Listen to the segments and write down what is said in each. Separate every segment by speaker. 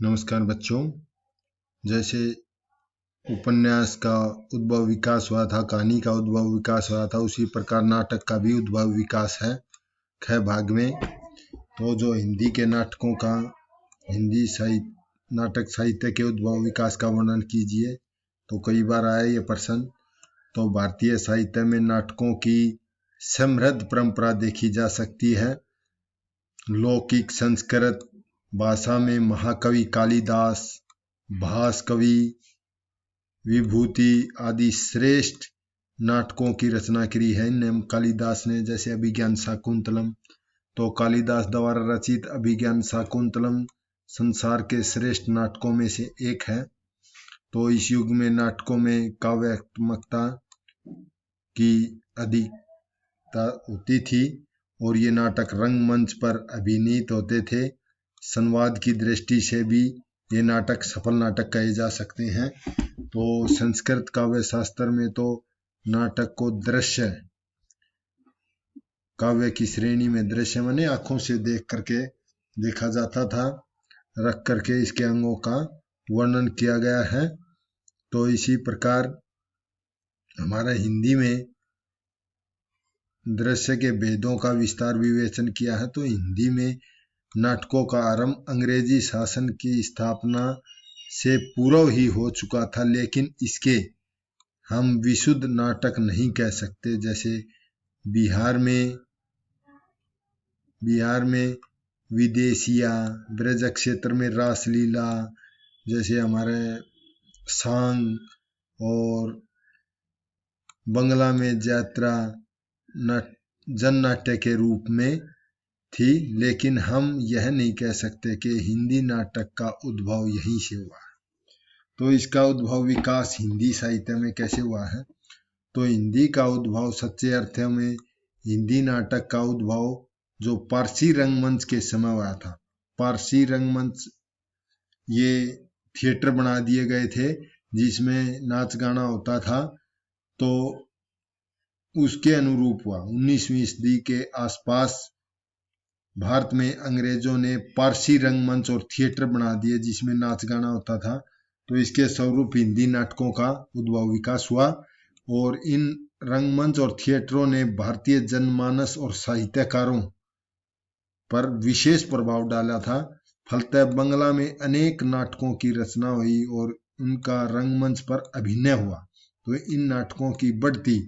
Speaker 1: नमस्कार बच्चों। जैसे उपन्यास का उद्भव विकास हुआ था, कहानी का उद्भव विकास हुआ था, उसी प्रकार नाटक का भी उद्भव विकास है 6 भाग में। तो जो हिंदी के नाटकों का, हिंदी साहित्य नाटक साहित्य के उद्भव विकास का वर्णन कीजिए। तो कई बार आया ये प्रश्न। तो भारतीय साहित्य में नाटकों की समृद्ध परंपरा देखी जा सकती है। लौकिक संस्कृत भाषा में महाकवि कालिदास, भास कवि, विभूति आदि श्रेष्ठ नाटकों की रचना करी है कालिदास ने। जैसे अभिज्ञान शाकुंतलम, तो कालिदास द्वारा रचित अभिज्ञान शाकुंतलम संसार के श्रेष्ठ नाटकों में से एक है। तो इस युग में नाटकों में काव्यात्मकता की अधिकता होती थी और ये नाटक रंगमंच पर अभिनीत होते थे। संवाद की दृष्टि से भी ये नाटक सफल नाटक कहे जा सकते हैं। तो संस्कृत काव्य शास्त्र में तो नाटक को दृश्य काव्य की श्रेणी में, दृश्य माने आंखों से देख करके देखा जाता था, रख करके इसके अंगों का वर्णन किया गया है। तो इसी प्रकार हमारा हिंदी में दृश्य के भेदों का विस्तार विवेचन किया है। तो हिंदी में नाटकों का आरंभ अंग्रेजी शासन की स्थापना से पूर्व ही हो चुका था, लेकिन इसके हम विशुद्ध नाटक नहीं कह सकते। जैसे बिहार में विदेशिया, ब्रज क्षेत्र में रासलीला, जैसे हमारे सांग, और बंगला में यात्रा जन नाट्य के रूप में थी। लेकिन हम यह नहीं कह सकते कि हिंदी नाटक का उद्भव यहीं से हुआ है। तो इसका उद्भव विकास हिंदी साहित्य में कैसे हुआ है? तो हिंदी का उद्भव सच्चे अर्थ में हिंदी नाटक का उद्भव जो पारसी रंगमंच के समय हुआ था। पारसी रंगमंच ये थिएटर बना दिए गए थे जिसमें नाच गाना होता था। तो उसके अनुरूप हुआ 19वीं सदी के आसपास भारत में अंग्रेजों ने पारसी रंगमंच और थिएटर बना दिए जिसमें नाच गाना होता था। तो इसके स्वरूप हिंदी नाटकों का उद्भव विकास हुआ और इन रंगमंच और थिएटरों ने भारतीय जनमानस और साहित्यकारों पर विशेष प्रभाव डाला था। फलतः बंगला में अनेक नाटकों की रचना हुई और उनका रंगमंच पर अभिनय हुआ। तो इन नाटकों की बढ़ती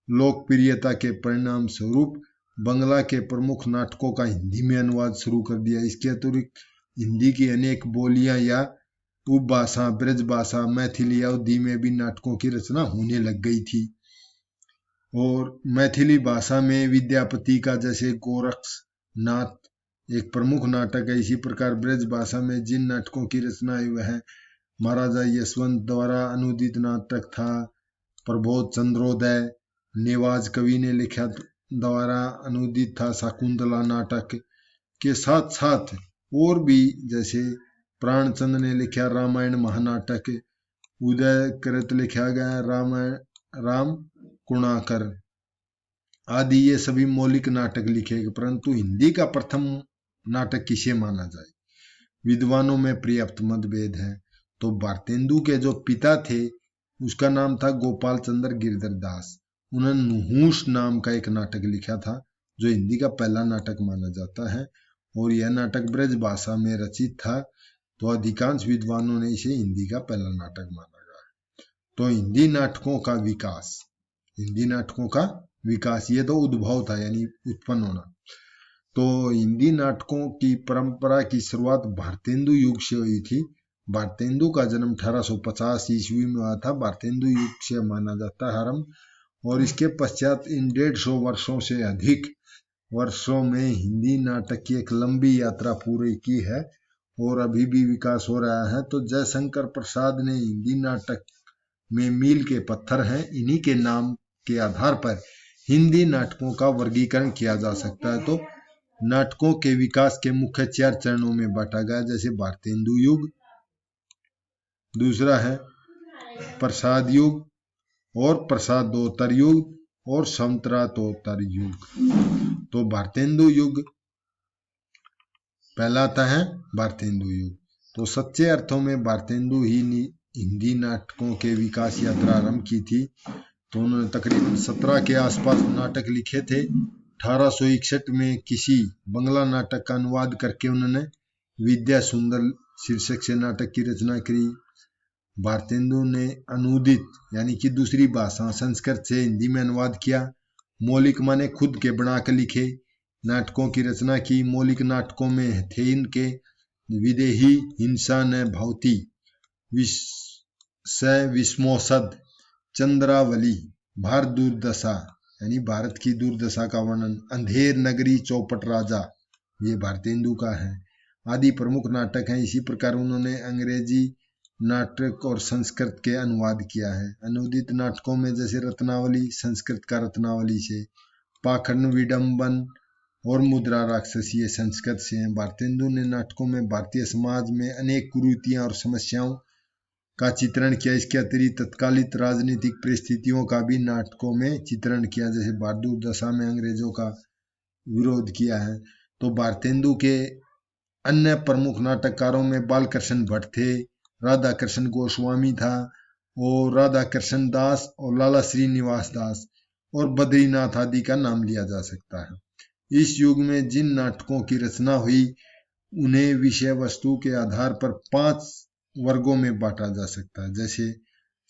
Speaker 1: लोकप्रियता के परिणाम स्वरूप बंगला के प्रमुख नाटकों का हिंदी में अनुवाद शुरू कर दिया। इसके अतिरिक्त हिंदी की अनेक बोलियां या उपभाषा, ब्रज भाषा, मैथिली अवधि में भी नाटकों की रचना होने लग गई थी। और मैथिली भाषा में विद्यापति का जैसे गोरक्षनाथ एक प्रमुख नाटक है। इसी प्रकार ब्रज भाषा में जिन नाटकों की रचना हुई वह महाराजा यशवंत द्वारा अनुदित नाटक था। प्रबोध चंद्रोदय नेवाज कवि ने लिखा द्वारा अनुदित था शाकुंतला नाटक के साथ साथ और भी जैसे प्राणचंद ने लिखा रामायण महानाटक, उदय कृत लिखा गया रामायण राम कुणाकर आदि, ये सभी मौलिक नाटक लिखे। परंतु हिंदी का प्रथम नाटक किसे माना जाए? विद्वानों में पर्याप्त मतभेद है। तो भारतेंदु के जो पिता थे उसका नाम था गोपाल चंद्र गिरधर दास। उन्होंने नुहूस नाम का एक नाटक लिखा था जो हिंदी का पहला नाटक माना जाता है और यह नाटक ब्रज भाषा में रचित था। तो अधिकांश विद्वानों ने इसे हिंदी का पहला नाटक माना गया। तो हिंदी नाटकों का विकास ये तो उद्भव था यानी उत्पन्न होना। तो हिंदी नाटकों की परंपरा की शुरुआत भारतेंदु युग से हुई थी। भारतेंदु का जन्म 1850 ईस्वी में हुआ था। भारतेंदु युग से माना जाता है आरंभ। और इसके पश्चात इन 150 वर्षों से अधिक वर्षों में हिंदी नाटक की एक लंबी यात्रा पूरी की है और अभी भी विकास हो रहा है। तो जयशंकर प्रसाद ने हिंदी नाटक में मील के पत्थर हैं, इन्हीं के नाम के आधार पर हिंदी नाटकों का वर्गीकरण किया जा सकता है। तो नाटकों के विकास के मुख्य 4 चरणों में बांटा गया। जैसे भारतेंदु युग, दूसरा है प्रसाद युग और प्रसादोत्तर युग और संवतरातोत्तर युग। तो भारतेंदु युग पहला आता है भारतेंदु युग, तो सच्चे अर्थों में भारतेंदु ही हिंदी नाटकों के विकास यात्रा आरंभ की थी। तो उन्होंने तकरीबन 17 के आसपास नाटक लिखे थे। 1861 में किसी बंगला नाटक का अनुवाद करके उन्होंने विद्या सुंदर शीर्षक से नाटक की रचना की। भारतेंदु ने अनूदित यानी कि दूसरी भाषा संस्कृत से हिंदी में अनुवाद किया। मौलिक माने खुद के बना के लिखे नाटकों की रचना की। मौलिक नाटकों में थे इनके विदेही, हिंसा न भावती, स विस्मोसद, चंद्रावली, भारत दुर्दशा यानी भारत की दुर्दशा का वर्णन, अंधेर नगरी, चौपट राजा, ये भारतेंदु का है, आदि प्रमुख नाटक हैं। इसी प्रकार उन्होंने अंग्रेजी नाटक और संस्कृत के अनुवाद किया है। अनुदित नाटकों में जैसे रत्नावली, संस्कृत का रत्नावली से, पाखंड, विडंबन और मुद्रा राक्षसी, ये संस्कृत से हैं। भारतेंदु ने नाटकों में भारतीय समाज में अनेक कुरीतियां और समस्याओं का चित्रण किया। इसके अतिरिक्त तत्कालिक राजनीतिक परिस्थितियों का भी नाटकों में चित्रण किया, जैसे भारत दुर्दशा में अंग्रेजों का विरोध किया है। तो भारतेंदु के अन्य प्रमुख नाटककारों में बालकृष्ण भट्ट थे, राधा कृष्ण गोस्वामी था, और राधा कृष्ण दास और लाला श्रीनिवास दास और बद्रीनाथ आदि का नाम लिया जा सकता है। इस युग में जिन नाटकों की रचना हुई उन्हें विषय वस्तु के आधार पर 5 वर्गों में बांटा जा सकता है, जैसे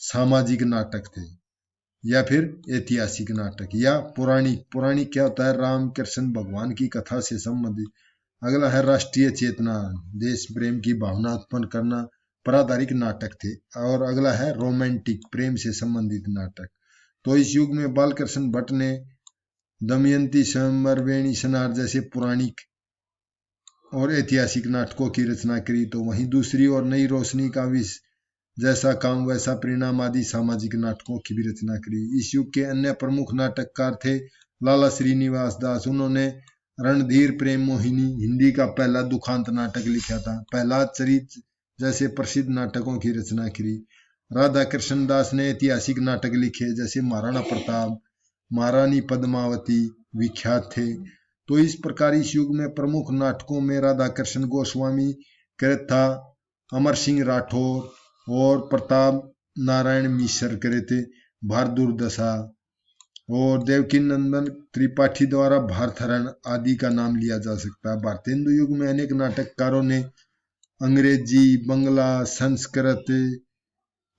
Speaker 1: सामाजिक नाटक थे, या फिर ऐतिहासिक नाटक, या पौराणिक। पौराणिक क्या होता है? राम कृष्ण भगवान की कथा से संबंधित। अगला है राष्ट्रीय चेतना, देश प्रेम की भावना उत्पन्न करना, पारिवारिक नाटक थे। और अगला है रोमांटिक, प्रेम से संबंधित नाटक। तो इस युग में बालकृष्ण भट्ट ने दमयंती, स्वयंवर, वेणी सनार जैसे पौराणिक और ऐतिहासिक नाटकों की रचना करी। तो वहीं दूसरी ओर नई रोशनी का विष, जैसा काम वैसा परिणाम आदि सामाजिक नाटकों की भी रचना करी। इस युग के अन्य प्रमुख नाटककार थे लाला श्रीनिवास दास। उन्होंने रणधीर प्रेम मोहिनी, हिंदी का पहला दुखांत नाटक लिखा था। पहला चरित्र जैसे प्रसिद्ध नाटकों की रचना करी। राधा कृष्ण दास ने ऐतिहासिक नाटक लिखे, जैसे महाराणा प्रताप, महारानी पद्मावती विख्यात थे। तो इस प्रकार इस युग में प्रमुख नाटकों में राधा कृष्ण गोस्वामी, कृथा, अमर सिंह राठौर और प्रताप नारायण मिश्र करे थे। भारत दुर्दशा और देवकी नंदन त्रिपाठी द्वारा भारतहरण आदि का नाम लिया जा सकता है। भारतेंदु युग में अनेक नाटककारों ने अंग्रेजी, बंगला, संस्कृत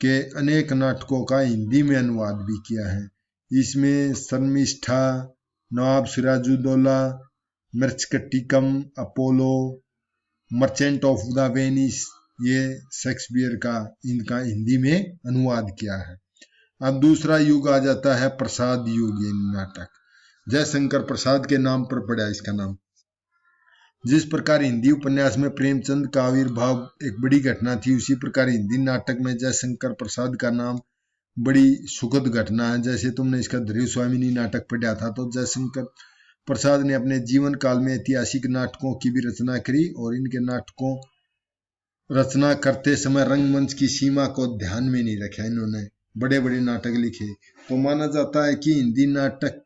Speaker 1: के अनेक नाटकों का हिंदी में अनुवाद भी किया है। इसमें Sharmishtha, Nawab Sirajuddaula, Mrichchhakatikam, Apollo, merchant of the Venice, ये शेक्सपियर का इनका हिंदी में अनुवाद किया है। अब दूसरा युग आ जाता है प्रसाद युग। ये नाटक जयशंकर प्रसाद के नाम पर पड़ा इसका नाम। जिस प्रकार हिंदी उपन्यास में प्रेमचंद का आविर्भाव एक बड़ी घटना थी, उसी प्रकार हिंदी नाटक में जयशंकर प्रसाद का नाम बड़ी सुखद घटना है। जैसे तुमने इसका धीरेन्द्र स्वामिनी नाटक पढ़ा था, तो जयशंकर प्रसाद ने अपने जीवन काल में ऐतिहासिक नाटकों की भी रचना करी, और इनके नाटकों रचना करते समय रंगमंच की सीमा को ध्यान में नहीं रखा। इन्होंने बड़े बड़े नाटक लिखे। तो माना जाता है कि हिंदी नाटक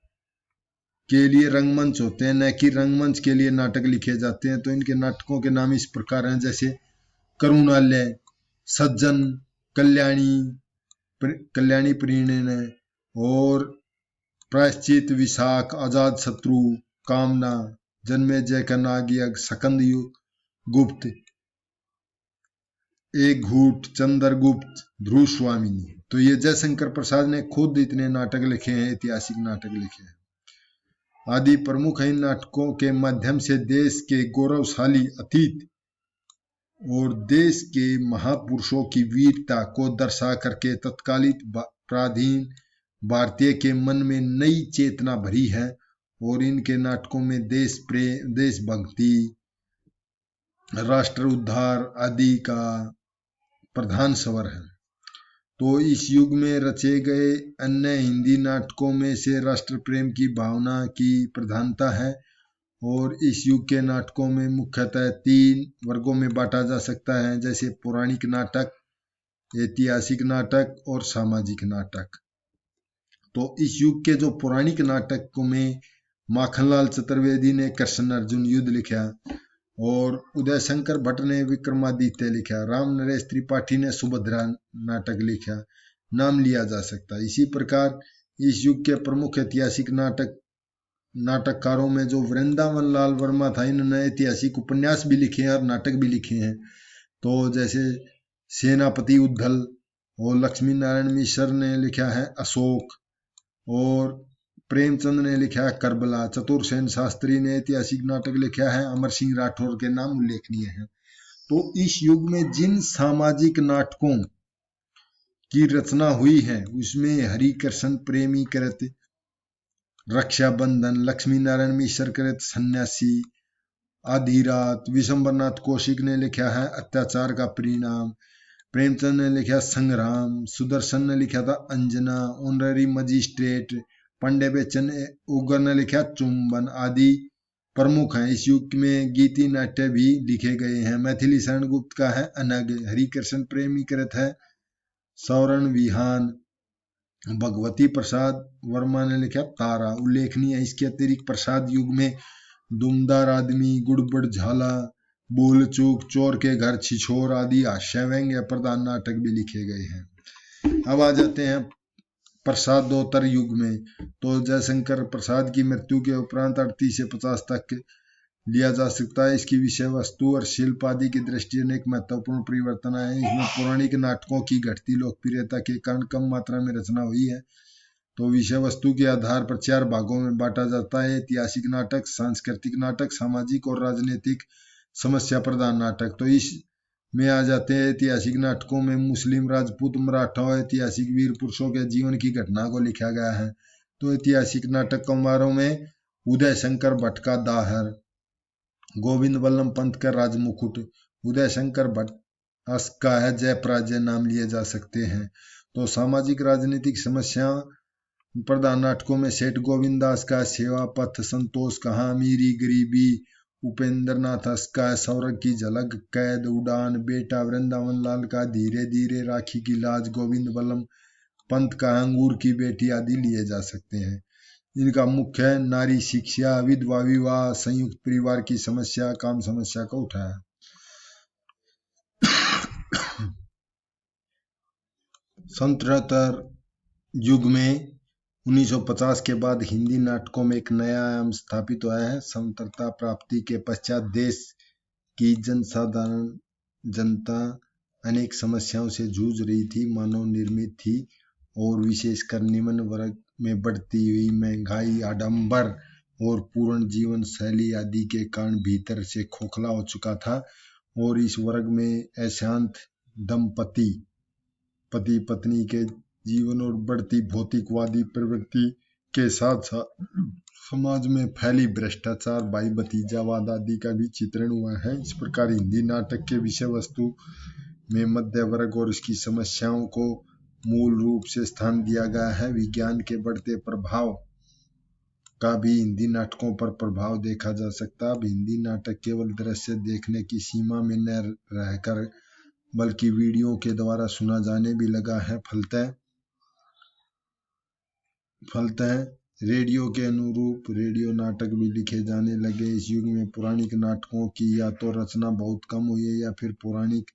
Speaker 1: के लिए रंगमंच होते हैं, न कि रंगमंच के लिए नाटक लिखे जाते हैं। तो इनके नाटकों के नाम इस प्रकार हैं, जैसे करुणालय, सज्जन, कल्याणी प्रीणय और प्रायश्चित, विशाख, आजाद शत्रु, कामना, जन्मेजय का नागयज्ञ, सकंद गुप्त, एक घूट, चंद्रगुप्त, ध्रुव स्वामिनी। तो ये जयशंकर प्रसाद ने खुद इतने नाटक लिखे हैं, ऐतिहासिक नाटक लिखे हैं। आदि प्रमुख इन नाटकों के माध्यम से देश के गौरवशाली अतीत और देश के महापुरुषों की वीरता को दर्शा करके तत्कालिक पराधीन भारतीय के मन में नई चेतना भरी है। और इनके नाटकों में देश प्रेम, देशभक्ति, राष्ट्र उद्धार आदि का प्रधान स्वर है। तो इस युग में रचे गए अन्य हिंदी नाटकों में से राष्ट्र प्रेम की भावना की प्रधानता है। और इस युग के नाटकों में मुख्यतः 3 वर्गों में बांटा जा सकता है, जैसे पौराणिक नाटक, ऐतिहासिक नाटक और सामाजिक नाटक। तो इस युग के जो पौराणिक नाटकों में माखनलाल चतुर्वेदी ने कृष्ण अर्जुन युद्ध लिखा, और उदय शंकर भट्ट ने विक्रमादित्य लिखा, राम नरेश त्रिपाठी ने सुभद्रा नाटक लिखा, नाम लिया जा सकता है। इसी प्रकार इस युग के प्रमुख ऐतिहासिक नाटककारों में जो वृंदावन लाल वर्मा था, इन्होंने ऐतिहासिक उपन्यास भी लिखे हैं और नाटक भी लिखे हैं। तो जैसे सेनापति उद्धल और लक्ष्मी नारायण मिश्र ने लिखा है अशोक, और प्रेमचंद ने लिखा है करबला, चतुरसेन शास्त्री ने ऐतिहासिक नाटक लिखा है, अमर सिंह राठौर के नाम उल्लेखनीय हैं। तो इस युग में जिन सामाजिक नाटकों की रचना हुई है उसमें हरिकृष्ण प्रेमी कृत रक्षाबंधन, लक्ष्मी नारायण मिश्र कृत सन्यासी, आधी रात, विशंबरनाथ कौशिक ने लिखा है अत्याचार का परिणाम, प्रेमचंद ने लिखा संग्राम, सुदर्शन ने लिखा था अंजना, ऑनररी मजिस्ट्रेट, पांडे बेचन उगर ने लिखा चुंबन आदि प्रमुख हैं। इस युग में गीति नाट्य भी लिखे गए हैं। मैथिली शरण गुप्त का है अनग, हरिकृष्ण प्रेमी कृत है सौरण विहान, भगवती प्रसाद वर्मा ने लिखा तारा उल्लेखनीय है। इसके अतिरिक्त प्रसाद युग में दुमदार आदमी, गुड़बड़ झाला, बोल चूक, चोर के घर, छिछोर आदि हास्य व्यंग्य प्रधान नाटक भी लिखे गए हैं। अब आ जाते हैं प्रसादोत्तर युग में। तो जयशंकर प्रसाद की मृत्यु के उपरांत 38 से 50 तक लिया जा सकता है। इसकी विषय वस्तु और शिल्प आदि की दृष्टि से एक महत्वपूर्ण परिवर्तन आए। इसमें पौराणिक नाटकों की घटती लोकप्रियता के कारण कम मात्रा में रचना हुई है। तो विषय वस्तु के आधार पर 4 भागों में बांटा जाता है: ऐतिहासिक नाटक, सांस्कृतिक नाटक, सामाजिक और राजनीतिक समस्या प्रधान नाटक। तो इस में आ जाते हैं ऐतिहासिक नाटकों में मुस्लिम, राजपूत, मराठा और ऐतिहासिक वीर पुरुषों के जीवन की घटना को लिखा गया है। तो ऐतिहासिक नाटक कुमारों में उदय शंकर भट्ट का दाहर, गोविंद वल्लभ पंत का राजमुकुट, उदय शंकर भट्ट का है जयपराजय नाम लिए जा सकते हैं। तो सामाजिक राजनीतिक समस्या प्रधान नाटकों में सेठ गोविंद दास का सेवा पथ, संतोष कहाँ, अमीरी गरीबी, उपेंद्र नाथ का सौरभ की झलक, कैद, उड़ान, बेटा वृंदावन लाल का धीरे धीरे, राखी की लाज, गोविंद वल्लभ पंत का अंगूर की बेटी आदि लिए जा सकते हैं। इनका मुख्य है नारी शिक्षा, विधवा विवाह, संयुक्त परिवार की समस्या, काम समस्या को उठाया। स्वतंत्र युग में 1950 के बाद हिंदी नाटकों में एक नया आयाम स्थापित हुआ है। स्वतंत्रता प्राप्ति के पश्चात देश की जनसाधारण जनता अनेक समस्याओं से जूझ रही थी, मानव निर्मित थी, और विशेषकर निम्न वर्ग में बढ़ती हुई महंगाई, आडंबर और पूर्ण जीवन शैली आदि के कारण भीतर से खोखला हो चुका था। और इस वर्ग में अशांत दंपति, पति पत्नी के जीवन और बढ़ती भौतिकवादी प्रवृत्ति के साथ साथ समाज में फैली भ्रष्टाचार, भाई भतीजावाद आदि का भी चित्रण हुआ है। इस प्रकार हिंदी नाटक के विषय वस्तु में मध्य वर्ग और इसकी समस्याओं को मूल रूप से स्थान दिया गया है। विज्ञान के बढ़ते प्रभाव का भी हिंदी नाटकों पर प्रभाव देखा जा सकता है। अब हिंदी नाटक केवल दृश्य देखने की सीमा में न रहकर बल्कि वीडियो के द्वारा सुना जाने भी लगा है। फलतः रेडियो के अनुरूप रेडियो नाटक भी लिखे जाने लगे। इस युग में पौराणिक नाटकों की या तो रचना बहुत कम हुई है या फिर पौराणिक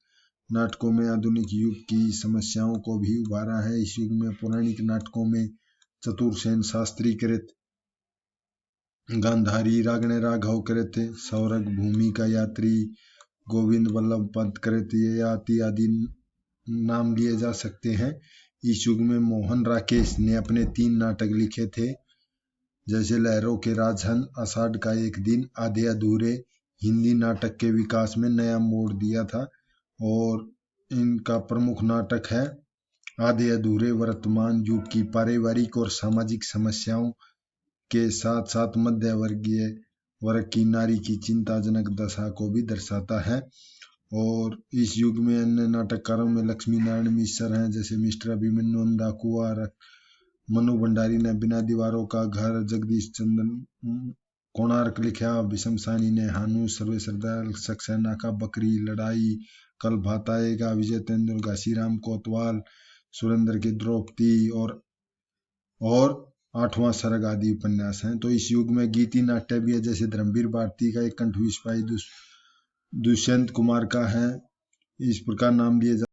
Speaker 1: नाटकों में आधुनिक युग की समस्याओं को भी उभारा है। इस युग में पौराणिक नाटकों में चतुरसेन शास्त्री कृत गांधारी, रागणे राघव कृत सौरभ, भूमि का यात्री, गोविंद वल्लभ पंत कृत ययाति आदि नाम लिए जा सकते हैं। इस युग में मोहन राकेश ने अपने 3 नाटक लिखे थे, जैसे लहरों के राजहंस, आषाढ़ का एक दिन, आधे अधूरे। हिंदी नाटक के विकास में नया मोड़ दिया था। और इनका प्रमुख नाटक है आधे अधूरे वर्तमान युग की पारिवारिक और सामाजिक समस्याओं के साथ साथ मध्य वर्गीय वर्ग की नारी की चिंताजनक दशा को भी दर्शाता है। और इस युग में अन्य नाटककारों में लक्ष्मी नारायण मिश्र हैं, जैसे मिस्टर अभिमन्यु अंधाकुआ, मनु भंडारी ने बिना दीवारों का घर, जगदीश चंद्र कोणार्क लिखा, विषम सानी ने हानु, सर्वेश्वर सक्सेना का बकरी लड़ाई, कल भात आएगा, विजय तेंदुलकर घासीराम कोतवाल, सुरेंद्र की द्रौपदी और 8वां सर्ग आदि उपन्यास हैं। तो इस युग में गीति नाट्य भी है, जैसे धर्मवीर भारती का एक कंठ विस्फाई दुष्यंत कुमार का है, इस प्रकार नाम लिए जा